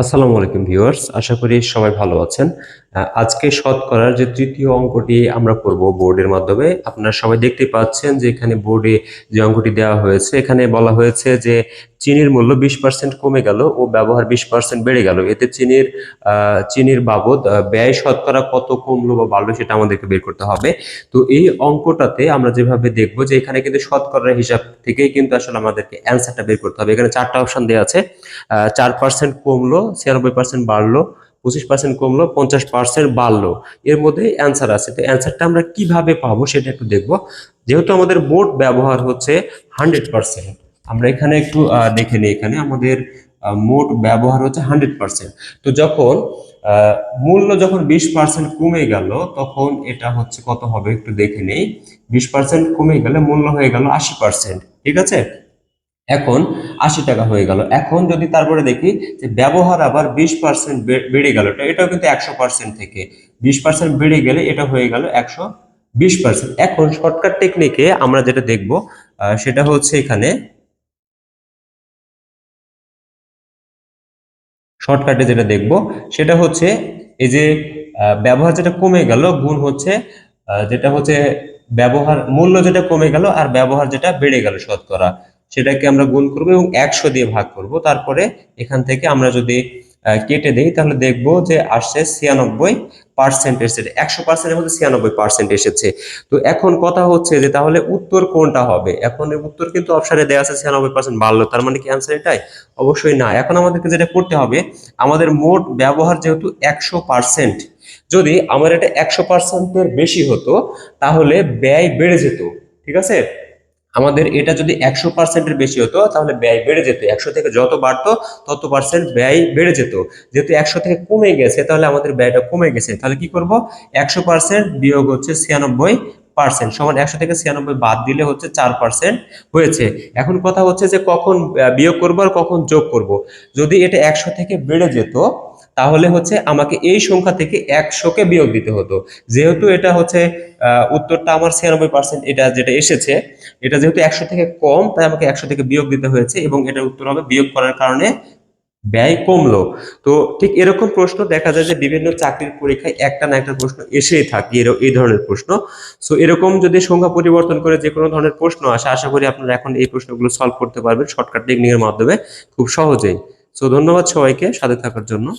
আসসালামু আলাইকুম ভিউয়ার্স, আশা করি সবাই ভালো আছেন। আজকে শতকরার যে তৃতীয় অঙ্কটি আমরা করব বোর্ডের মাধ্যমে। আপনারা সবাই দেখতে পাচ্ছেন যে এখানে বোর্ডে যে অঙ্কটি দেওয়া হয়েছে, এখানে বলা হয়েছে যে চিনির মূল্য 20% কমে গেল ও ব্যবহার 20% বেড়ে গেল। এতে চিনির বাবদ ব্যয় শতকরা কত কমলো বা বাড়লো সেটা আমাদেরকে বের করতে হবে। তো এই অঙ্কটাতে আমরা যেভাবে দেখবো যে এখানে কিন্তু শতকরার হিসাব থেকেই কিন্তু আসলে আমাদেরকে অ্যান্সারটা বের করতে হবে। এখানে 4টা অপশন দেওয়া আছে। 4% কমলো, 96% বাড়লো, 25% কমলো, 50% বাড়লো, এর মধ্যে অ্যান্সার আছে। তো অ্যান্সারটা আমরা কিভাবে পাবো সেটা একটু দেখবো। যেহেতু আমাদের মোট ব্যবহার হচ্ছে 100%, আমরা এখানে একটু দেখে নিই। এখানে আমাদের মোট ব্যবহার হচ্ছে 100%। তো যখন মূল্য যখন 20% কমে গেল, তখন এটা হচ্ছে কত হবে একটু দেখে নেই। 20% কমে গেলে মূল্য হয়ে গেল 80%। ঠিক আছে, এখন 80 টাকা হয়ে গেল। এখন যদি তারপরে দেখি যে ব্যবহার আবার 20% বেড়ে গেল, এটাও কিন্তু 100% থেকে 20% বেড়ে গেলে এটা হয়ে গেল 120%। এখন শর্টকাট টেকনিকে আমরা যেটা দেখব সেটা হচ্ছে এখানে শর্টকাটে যেটা দেখব সেটা হচ্ছে এই যে ব্যবহার যেটা কমে গেল গুণ হচ্ছে যেটা হচ্ছে ব্যবহার মূল্য যেটা কমে গেল আর ব্যবহার যেটা বেড়ে গেল শতকরা, সেটাকে আমরা গুণ করব এবং 100 দিয়ে ভাগ করব। তারপরে এখান থেকে আমরা যদি কেটে দেই তাহলে দেখবো যে আসছে 96% এসেছে। 100%-এর মধ্যে 96% এসেছে। তো এখন কথা হচ্ছে যে তাহলে উত্তর কোনটা হবে। এখন এর উত্তর কিন্তু অপশনে দেওয়া আছে 96% বাড়লো, তার মানে কি অ্যান্সার এটাই? অবশ্যই না। এখন আমাদেরকে যেটা করতে হবে, আমাদের মোট ব্যবহার যেহেতু 100%, যদি আমার এটা 100%-এর বেশি হতো তাহলে ব্যয় বেড়ে যেত। ঠিক আছে, আমাদের এটা যদি 100%-এর বেশি হতো তাহলে ব্যয় বেড়ে যেত। 100 থেকে যত বাড়তো তত পার্সেন্ট ব্যয় বেড়ে যেত। যেহেতু 100 থেকে কমে গেছে তাহলে আমাদের ব্যয়টা কমে গেছে। তাহলে কি করব, 100% বিয়োগ হচ্ছে 96% সমান 100 থেকে 96 বাদ দিলে হচ্ছে 4% হয়েছে। এখন কথা হচ্ছে যে কখন বিয়োগ করব আর কখন যোগ করব। যদি এটা 100 থেকে বেড়ে যেত তাহলে হচ্ছে আমাকে এই সংখ্যা থেকে 100-কে বিয়োগ দিতে হতো। যেহেতু এটা হচ্ছে উত্তরটা আমার 96% এটা যেটা এসেছে, এটা যেহেতু 100 থেকে কম তাই আমাকে 100 থেকে বিয়োগ দিতে হয়েছে এবং এটার উত্তর হবে বিয়োগ করার কারণে ব্যয় কমলো। তো ঠিক এরকম প্রশ্ন দেখা যায় যে বিভিন্ন চাকরির পরীক্ষায় একটা না একটা প্রশ্ন এসেই থাকে, এই ধরনের প্রশ্ন। সো এরকম যদি সংখ্যা পরিবর্তন করে যে কোনো ধরনের প্রশ্ন আসে, আশা করি আপনারা এখন এই প্রশ্নগুলো সলভ করতে পারবেন শর্টকাট টেকনিকের মাধ্যমে খুব সহজেই। সো ধন্যবাদ সবাইকে সাথে থাকার জন্য।